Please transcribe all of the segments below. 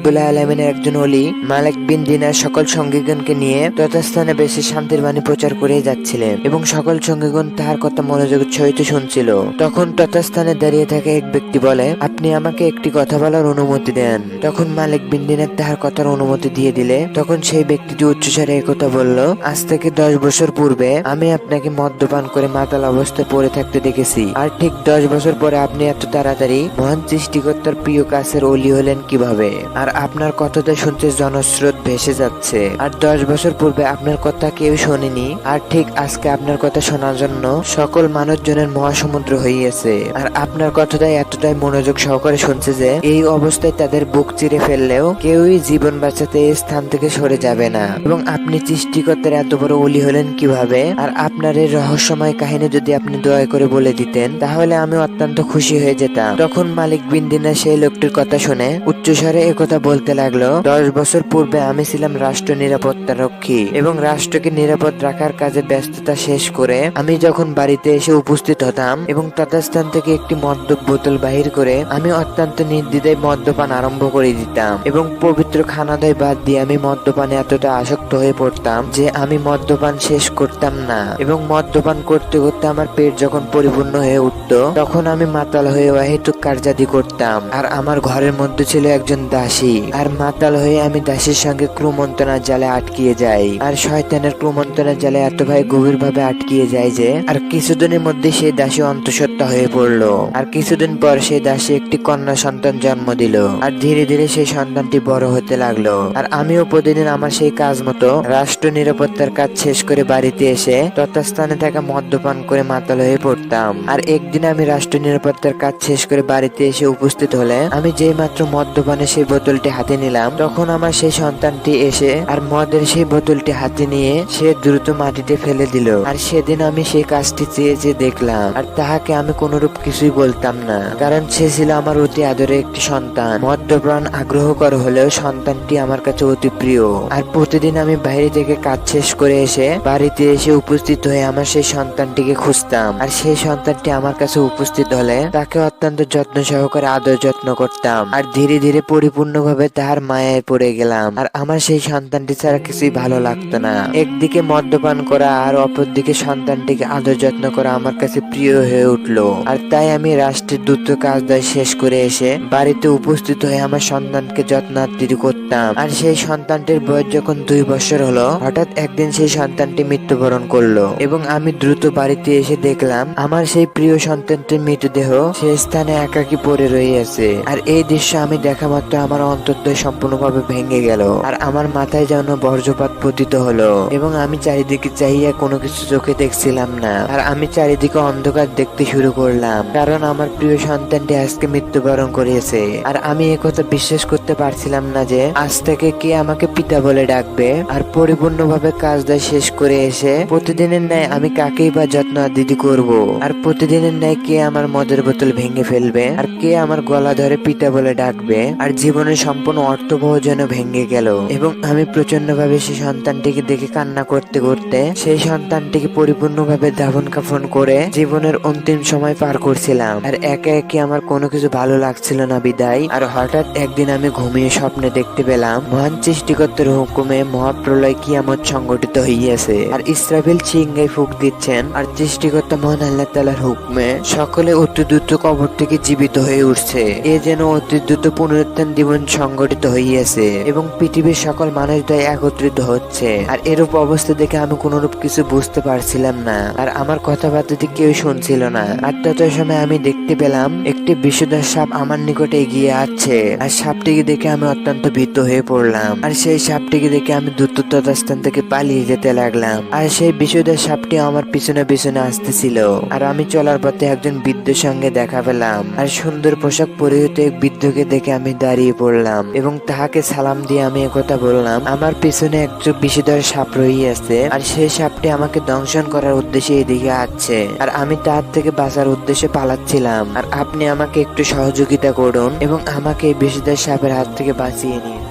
রব্বুল আলামিনের একজন ওলি মালিক বিন দিনার সকল সঙ্গীগণকে নিয়ে তথাস্থানে বেশি শান্তির বাণী প্রচার করে যাচ্ছিলেন এবং সকল সঙ্গীগণ তাহার কথা মনোযোগের সহিত শুনছিল। তখন তথাস্থানে দাঁড়িয়ে থাকা এক ব্যক্তি বলে, আপনি আমাকে একটি কথা বলার অনুমতি দেন। তখন মালিক বিন দিনার তাহার কথার অনুমতি দিয়ে দিলে তখন সেই ব্যক্তিটি উচ্চস্বরে একথা বলল, আজ থেকে 10 বছর পূর্বে আমি আপনাকে মদ্যপান করে মাতাল অবস্থায় পড়ে থাকতে দেখেছি, আর ঠিক 10 বছর পরে আপনি এত তাড়াতাড়ি মহান সৃষ্টিকর্তার প্রিয় কাছের ওলি হলেন কিভাবে? আর আপনার কথাটা শুনতে জনস্রোত ভেসে যাচ্ছে, আর 10 বছর পূর্বে আপনার কথা কেউ শোনেনি, আর ঠিক আজকে আপনার কথা শোনার জন্য সকল মানুষজনের মহাসমুদ্র হইয়াছে। আর আপনার কথাটাই এতটাই মনোযোগ সহকারে শুনছে যে এই অবস্থায় তাদের বুক চিরে ফেললেও কেউই জীবন বাঁচাতে এই স্থান থেকে সরে যাবে না। এবং আপনি সৃষ্টিকর্তার এত বড় ওলি হলেন কিভাবে? আর আপনার এই রহস্যময় কাহিনী যদি আপনি দয়া করে বলে দিতেন তাহলে আমি অত্যন্ত খুশি হয়ে যেতাম। তখন মালিক বিন দিনার সেই লোকটির কথা শুনে উচ্চস্বরে একথা বলতে লাগলো, 10 বছর পূর্বে আমি ছিলাম রাষ্ট্র নিরাপত্তা রক্ষী এবং রাষ্ট্রকে নিরাপদ রাখার কাজে ব্যস্ততা শেষ করে আমি যখন বাড়িতে এসে উপস্থিত হতাম এবং তথাস্থান থেকে একটি মদ্যপ বোতল বাহির করে আমি অত্যন্ত নির্দ্বিধায় মদ্যপান আরম্ভ করে দিতাম এবং পবিত্র খানাদায় বাদ দিয়ে আমি মদ্যপানে এতটা আসক্ত হয়ে পড়তাম যে আমি মদ্যপান শেষ করতাম না। এবং মদ্যপান করতে করতে আমার পেট যখন পরিপূর্ণ হয়ে উঠত তখন আমি মাতাল হয়ে অহেতুক কার্যাদি করতাম। আর আমার ঘরের মধ্যে ছিল একজন দাসী, আর মাতাল হয়ে আমি দাসীর সঙ্গে ক্রুমন্তনার জালে আটকিয়ে যাই। আর শয়তানের ক্রুমন্তনার জালে এত ভাই গভীর ভাবে আটকিয়ে যায় যে আর কিছুদিনের মধ্যে সেই দাসী অন্তঃসত্ত্বা হয়ে পড়লো। আর কিছুদিন পর সেই দাসী একটি কন্যা সন্তান জন্ম দিল, আর ধীরে ধীরে সেই সন্তানটি বড় হতে লাগলো। আর আমিও প্রতিদিন আমার সেই কাজ মতো রাষ্ট্র নিরাপত্তার কাজ শেষ করে বাড়িতে এসে তথাস্থানে থাকা মদ্যপান করে মাতাল হয়ে পড়তাম। আর একদিন আমি রাষ্ট্র নিরাপত্তার কাজ শেষ করে বাড়িতে এসে উপস্থিত হলে আমি যেই মাত্র মদ্যপানে সেই বোতলটি হাতে নিলাম তখন আমার সেই সন্তানটি এসে আর মদের সেই বোতলটি হাতে নিয়ে সে দ্রুত মাটিতে ফেলে দিল। আর সেদিন আমি সেই কাজটি চেয়ে চেয়ে দেখলাম, আর তাহাকে আমি কোনরূপ কিছুই বলতাম না, কারণ সে ছিল আমার অতি আদরের একটি সন্তান। মদ্যপান আগ্রহকর হলেও সন্তানটি আমার কাছে অতি প্রিয়। আর প্রতিদিন আমি বাইরে থেকে কাজ শেষ করে এসে বাড়িতে এসে উপস্থিত হয়ে আমার সেই সন্তানটিকে খুঁজতাম। আর সেই সন্তানটি আমার কাছে উপস্থিত হলে তাকে অত্যন্ত যত্ন সহকারে আদর যত্ন করতাম। আর ধীরে ধীরে পরিপূর্ণভাবে তাহার মায়ায় পড়ে গেলাম। আর আমার সেই সন্তানটি ছাড়া কিছুই ভালো লাগতো না। একদিকে মদ্যপান করা আর অপরদিকে সন্তানটিকে আদর যত্ন করা আমার কাছে প্রিয় হয়ে উঠলো। আর তাই আমি রাষ্ট্রের দ্রুত কাজ দায় শেষ করে এসে বাড়িতে উপস্থিত হয়ে আমার সন্তানকে যত্নার্থী করতাম। আর সেই সন্তানটির বয়স যখন 2 বছর হলো হঠাৎ একদিন সেই সন্তানটি মৃত্যুবরণ করলো এবং আমি দ্রুত বাড়িতে এসে দেখলাম আমার সেই প্রিয় সন্তানটির মৃতদেহ সেই স্থানে একাকী পড়ে রয়েছে। আর এই দৃশ্য আমি দেখা মাত্র আমার অন্তর্দ্বয় সম্পূর্ণভাবে ভেঙে গেল, আর আমার মাথায় যেন বজ্রপাত পতিত হলো এবং আমি চারিদিকে চাইয়া কোনো কিছু চোখে দেখছিলাম না। আর আমি চারিদিকে অন্ধকার দেখতে শুরু করলাম, কারণ আমার প্রিয় সন্তানটি আজকে মৃত্যুবরণ করেছে। আর আমি একথা বিশ্বাস করতে পারছিলাম না যে আজ থেকে কে আমাকে পিতা বলে ডাকবে। আর পরিপূর্ণভাবে কাজ দায় শেষ করে এসে প্রতিদিনের ন্যায় আমি কাকেই বা যত্ন দিদি করব। আর প্রতিদিনের ন্যায় কে আমার মদের বোতল ভেঙে ফেলবে, আর কে আমার গলা ধরে পিতা বলে ডাকবে। আর জীবনের সম্পূর্ণ অর্থবহ যেন ভেঙে গেল এবং আমি প্রচন্ড ভাবে সেই সন্তানটিকে দেখে কান্না করতে করতে সেই সন্তানটিকে পরিপূর্ণভাবে দাফন কাফন করে জীবনের অন্তিম সময় পার করছিলাম। আর একে একে আমার কোনো কিছু ভালো লাগছিল না বিদায়। আর হঠাৎ একদিন আমি ঘুমিয়ে স্বপ্নে দেখতে পেলাম মহান সৃষ্টিকর্তার হুকুমে মহাপ্রলয় কিয়ামত সংগঠিত হইয়াছে। আর ইসরাফিল চিঙ্গায় ফুঁক দিচ্ছেন, আর সৃষ্টিকর্তা মহান আল্লাহ তাআলার হুকুমে সকলে অতি দ্রুত কবর থেকে জীবিত হয়ে উঠছে। এ যেন অতি দ্রুত পুনরুত্থান জীবন সংগঠিত হইয়াছে এবং পৃথিবীর সকল মানুষরাই একত্রিত হচ্ছে। আর এরূপ অবস্থা দেখে আমি কোনরূপ কিছু বুঝতে পারছিলাম না, আর আমার কথাবার্তা কেউ শুনছিল না। আর তত সময় আমি দেখতে পেলাম একটি বিষধর সাপ আমার নিকটে এগিয়ে আসছে। আর সাপটিকে দেখে আমি অত্যন্ত ভীত হয়ে পড়লাম। আর সেই সাপটিকে দেখে আমি দ্রুত তথাস্থান থেকে পালিয়ে যেতে লাগলাম। আর সেই বিষধর সাপটি আমার পিছনে পিছনে আসতেছিল। আর আমি চলার পথে একজন বৃদ্ধের সঙ্গে দেখা পেলাম। আর সুন্দর পোশাক পরিহিত এক বৃদ্ধকে দেখে আমি দাঁড়িয়ে পড়লাম এবং তাহাকে সালাম দিয়ে আমি একথা বললাম, আমার পিছনে একজন বিষধর সাপ রহিয়াছে, আর সেই সাপটি আমাকে দংশন করার উদ্দেশ্যে এদিকে আসছে। আর আমি তার থেকে বাঁচার উদ্দেশ্যে পালাচ্ছিলাম। আর আপনি আমাকে একটু সহযোগিতা করুন এবং আমাকে এই বিষধর সাপের হাত থেকে বাঁচিয়ে নিন।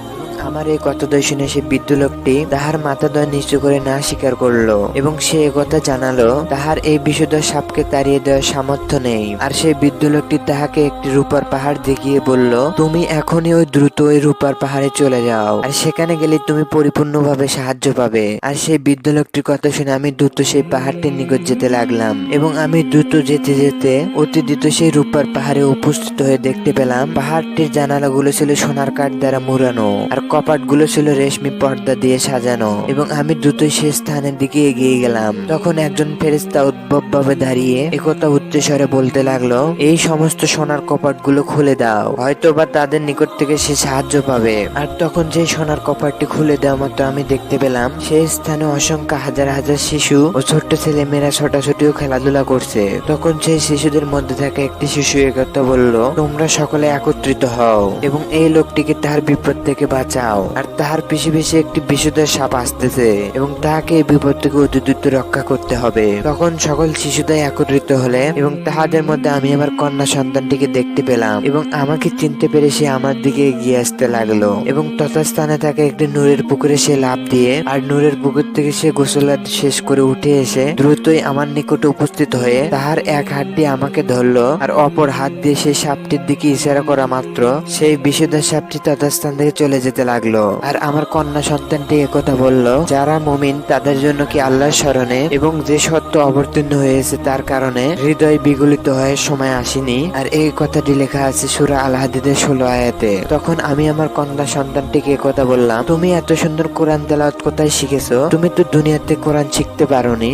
আমার এই কথাদ্বয় শুনে সে বৃদ্ধ লোকটি তাহার মাথাদ্বয় নিচু করে না স্বীকার করলো এবং সে কথা জানালো তাহার এই বিষধর সাপকে তাড়িয়ে দেওয়ার সামর্থ্য নেই। আর সেই বৃদ্ধ লোকটি তাহাকে একটি রূপার পাহাড় দেখিয়ে বলল, তুমি এখনই ওই দ্রুত ওই রূপার পাহাড়ে চলে যাও, আর সেখানে গেলে তুমি পরিপূর্ণভাবে সাহায্য পাবে। আর সেই বৃদ্ধ লোকটির কথা শুনে আমি দ্রুত সেই পাহাড়টির নিকট যেতে লাগলাম এবং আমি দ্রুত যেতে যেতে অতি দ্রুত সেই রূপার পাহাড়ে উপস্থিত হয়ে দেখতে পেলাম পাহাড়টির জানালাগুলো ছিল সোনার কাঠ দ্বারা মুড়ানো আর কপাটগুলো ছিল রেশমি পর্দা দিয়ে সাজানো এবং আমি দ্রুত সেই স্থানের দিকে এগিয়ে গেলাম। তখন একজন ফেরেশতা উদ্ভবভাবে দাঁড়িয়ে একথা উচ্চস্বরে বলতে লাগলো, এই সমস্ত সোনার কপাটগুলো খুলে দাও, হয়তোবা তাদের নিকট থেকে সে সাহায্য পাবে। আর তখন যে সোনার কপাটটি খুলে দেওয়া মাত্র আমি দেখতে পেলাম সেই স্থানে অসংখ্য হাজার হাজার শিশু ও ছোট্ট ছেলে মেয়েরা ছোটাছুটি ও খেলাধুলা করছে। তখন সেই শিশুদের মধ্যে থাকা একটি শিশু একথা বলল, তোমরা সকলে একত্রিত হও এবং এই লোকটিকে তাহার বিপদ থেকে বাঁচাও। আর তাহার পিছে পিছে একটি বিষধর সাপ আসতেছে এবং তাহাকে এই বিপদ থেকে অতি দ্রুত রক্ষা করতে হবে। তখন সকল শিশুদের একত্রিত হলে এবং তাহাদের মধ্যে আমি আমার কন্যা সন্তানটিকে দেখতে পেলাম এবং আমাকে চিনতে পেরে সে আমার দিকে এগিয়ে আসতে লাগলো এবং তথাস্থানে থাকা একটি নূরের পুকুরে সে লাফ দিয়ে আর নূরের পুকুর থেকে সে গোসল শেষ করে উঠে এসে দ্রুতই আমার নিকটে উপস্থিত হয়ে তাহার এক হাত দিয়ে আমাকে ধরলো আর অপর হাত দিয়ে সেই সাপটির দিকে ইশারা করা মাত্র সেই বিষধর সাপটি তথাস্থান থেকে চলে যেতে লাগলো। আর আমার কন্যা সন্তানটি একথা বলল, যারা মুমিন তাদের জন্য কি আল্লাহর স্মরণে এবং যে সত্য অবতীর্ণ হয়েছে তার কারণে হৃদয় বিগলিত হয়ে সময় আসেনি। আর এই কথাটি লেখা আছে সূরা আল হাদীদের 16 আয়াতে। তখন আমি আমার কন্যা সন্তানটিকে একথা বললাম, তুমি এত সুন্দর কোরআন তেলাওয়াত কোথায় শিখেছো? তুমি তো দুনিয়াতে কোরআন শিখতে পারোনি,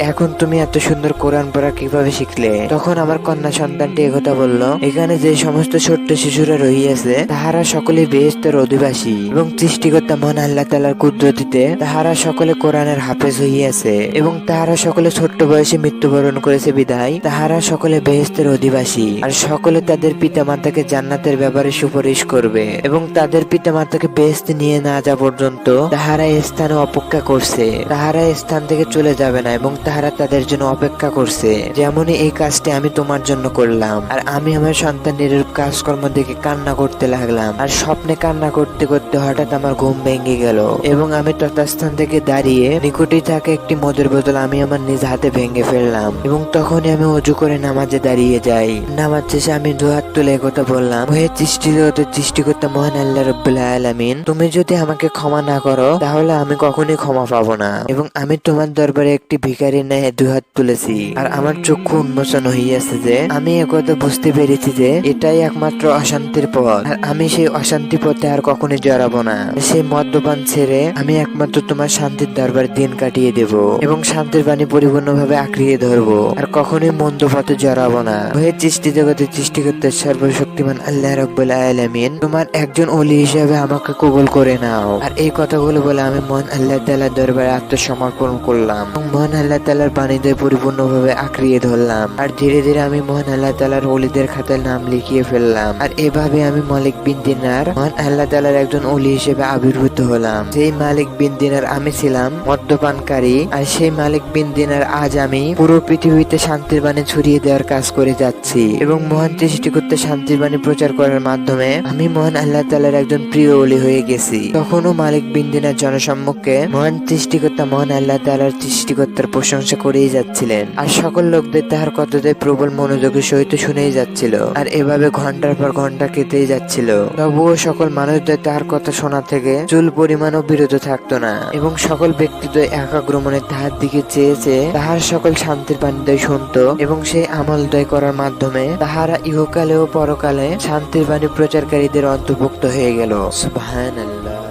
এখন তুমি এত সুন্দর কোরআন পড়া কিভাবে শিখলে? তখন আমার কন্যা সন্তানটি একথা বলল, এখানে যে সমস্ত ছোট্ট শিশুরা রহিয়াছে তাহারা সকলে বেহেশতের অধিবাসী এবং সৃষ্টিকর্তা মহান আল্লাহ তাআলার কুদরতিতে তাহারা সকলে কোরআনের হাফেজ হইয়াছে এবং তাহারা সকলে ছোট্ট বয়সে মৃত্যুবরণ করেছে বিধায় তাহারা সকলে বেহেশতের অধিবাসী। আর সকলে তাদের পিতা মাতাকে জান্নাতের ব্যাপারে সুপারিশ করবে এবং তাদের পিতা মাতাকে বেহেশতে নিয়ে না যাওয়া পর্যন্ত তাহারা এই স্থানে অপেক্ষা করছে, তাহারা এই স্থান থেকে চলে যাবে না এবং তাহারা তাদের জন্য অপেক্ষা করছে। যেমনই এই কাজটি আমি তোমার জন্য করলাম। আর আমি আমার সন্তানের কাজকর্ম দেখে কান্না করতে লাগলাম আর স্বপ্নে কান্না করতে করতে হঠাৎ আমার ঘুম ভেঙে গেল এবং আমি তথাস্থান থেকে দাঁড়িয়ে নিকটেই থাকা একটি মদের বোতল আমি আমার নিজ হাতে ভেঙে ফেললাম এবং তখনই আমি অজু করে নামাজে দাঁড়িয়ে যাই। নামাজ শেষে আমি দুহাত তুলে কথা বললাম, হে সৃষ্টিকর্তা মহান আল্লাহ রাব্বুল আলামিন, তুমি যদি আমাকে ক্ষমা না করো তাহলে আমি কখনোই ক্ষমা পাবো না এবং আমি তোমার দরবারে একটি ভিখারির ন্যায় দুহাত তুলেছি। আর আমার চক্ষু উন্মোচন হইয়াছে যে আমি একথা বুঝতে পেরেছি যে এটাই একমাত্র অশান্তির পথ আর আমি সেই অশান্তি পথে আর কখনোই জড়াবো না। সেই মদ্যপান ছেড়ে আমি একমাত্র তোমার শান্তির দরবারে দিন কাটিয়ে দেব এবং শান্তির বাণী পরিপূর্ণভাবে আঁকড়িয়ে ধরবো আর কখনোই মন্দ পথে জড়াবো না। হে সৃষ্টি জগতের সৃষ্টিকর্তা সর্বশক্তিমান আল্লাহ রাব্বুল আলামিন, তোমার একজন ওলি হিসেবে আমাকে কবুল করে নাও। আর এই কথাগুলো বলে আমি মহান আল্লাহ তাআলার দরবারে আত্মসমর্পণ করলাম এবং মহান আল্লাহ তাআলার বাণীদের পরিপূর্ণভাবে আঁকড়িয়ে ধরলাম। আর ধীরে ধীরে আমি মহান আল্লাহ তাআলার ওলিদের খাতায় নাম লিখিয়ে ফেললাম। আর এভাবে আমি মালিক বিন দিনার মহান আল্লাহ তাআলার একজন ওলি হিসেবে আবির্ভূত হলাম। সেই মালিক বিন দিনার আমি ছিলাম মদ্যপানকারী আর সেই মালিক বিন দিনার আজ আমি পুরো পৃথিবীতে শান্তির বাণী ছড়িয়ে দেওয়ার কাজ করে যাচ্ছি এবং মহান সৃষ্টিকর্তা শান্তির বাণী প্রচার করার মাধ্যমে আমি মহান আল্লাহ তাআলার একজন প্রিয় ওলি হয়ে গেছি। তখনও মালিক বিন দিনার জনসম্মুখে মহান সৃষ্টিকর্তা মহান আল্লাহ তাআলার সৃষ্টিকর্তার প্রশংসা করেই যাচ্ছিলেন আর সকল লোকদের তাহার কথাতে প্রবল মনোযোগের সহিত শুনেই যাচ্ছিল। আর এভাবে ঘন্টার পর ঘন্টা কেটেই যাচ্ছিল, তবুও সকল মানুষদের তাহার কথা শোনা থেকে চুল পরিমাণও বিরত থাকতো না এবং সকল ব্যক্তিদের একাগ্র মনে তাহার দিকে চেয়েছে তাহার সকল শান্তির বাণীদ্বয় শুনত এবং সেই আমলদ্বয় করার মাধ্যমে তাহারা ইহকালে ও পরকালে শান্তির বাণী প্রচারকারীদের অন্তর্ভুক্ত হয়ে গেল। সুবহানাল্লাহ।